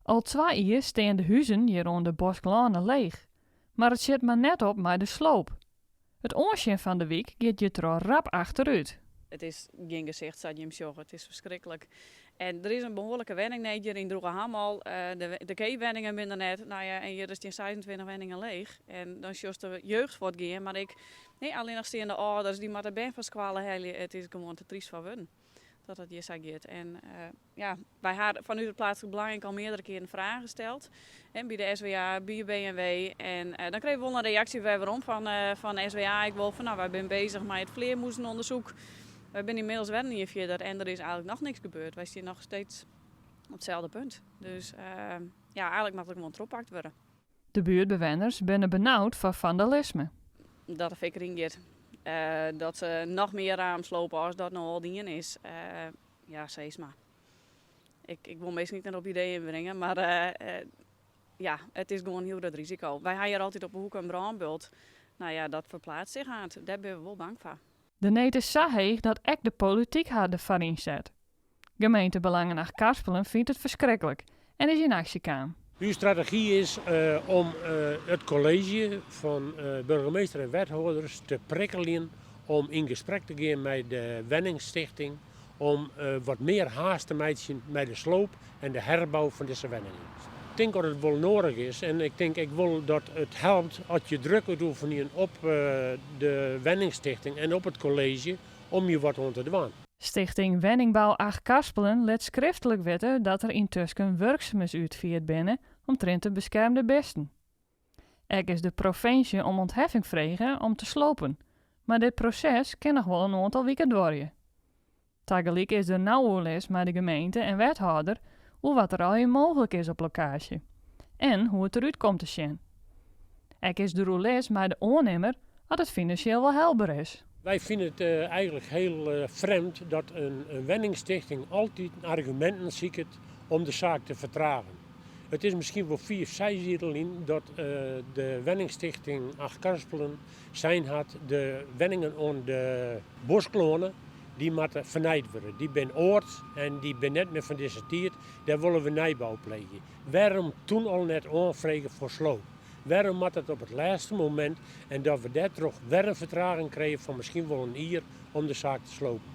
Al 2 jaar staan de huizen hier rond de Bosklanen leeg. Maar het zit maar net op met de sloop. Het oorschijn van de week gaat je er al rap achteruit. Het is geen gezicht, zei Jim Sjoggen. Het is verschrikkelijk. En er is een behoorlijke wenning hier in Droegerham al. De K-wenningen minder net. Nou ja, en hier is 26 wenningen leeg. En dan is de jeugd voor het gaan. Maar alleen nog staande ouders die maar ben van squalen helden. Het is gewoon te triest van hun. Dat het hier zo gaat. En wij hadden vanuit het plaatselijk belang al meerdere keren vragen gesteld. En bij de SWA, bij de BNW. En dan kregen we wel een reactie waarom van SWA. Ik wil van, wij zijn bezig met het vleermuizenonderzoek. We zijn inmiddels wel niet verder en er is eigenlijk nog niks gebeurd. Wij staan nog steeds op hetzelfde punt. Dus eigenlijk mag er gewoon teruggepakt worden. De buurtbewoners zijn benauwd van vandalisme. Dat de fikkering gaat. Dat ze nog meer raam slopen als dat nou al dingen is. Zeg maar. Ik wil meestal niet op ideeën inbrengen, maar het is gewoon heel groot risico. Wij hebben hier altijd op een hoek een brandbult. Nou ja, dat verplaatst zich aan. Daar ben we wel bang voor. De neet is zo heeg dat ook de politiek haar de farin zet. Gemeentebelangen naar Karspelen vindt het verschrikkelijk en is in actie kwam. Uw strategie is om het college van burgemeester en wethouders te prikkelen om in gesprek te gaan met de Wenningstichting om wat meer haast te maken met de sloop en de herbouw van deze wenningen. Ik denk dat het wel nodig is en ik denk ik wil dat het helpt als je druk uitoefenen op de Wenningstichting en op het college om je wat aan te doen. Stichting Wenningbouw 8 Karspelen let schriftelijk weten dat er intussen werkzaamheden uitgevoerd binnen omtrent de beschermde besten. Er is de provincie om ontheffing vragen om te slopen, maar dit proces kan nog wel een aantal weken duren. Tegelijk is er nauw les met de gemeente en wethouder hoe wat er al in mogelijk is op locatie en hoe het eruit komt te zien. Er is de les met de aannemer dat het financieel wel helder is. Wij vinden het eigenlijk heel vreemd dat een wenningstichting altijd argumenten ziet om de zaak te vertragen. Het is misschien wel 4 of 6 jaar in dat de wenningstichting 8 Karspelen zijn had de wenningen aan de bosklonen die moeten vernijd worden. Die zijn oud en die zijn net meer van deze tijd. Daar willen we nijbouw plegen. Waarom toen al net aanvragen voor sloop? Waarom moet het op het laatste moment en dat we daar toch weer een vertraging kregen van misschien wel een jaar om de zaak te slopen?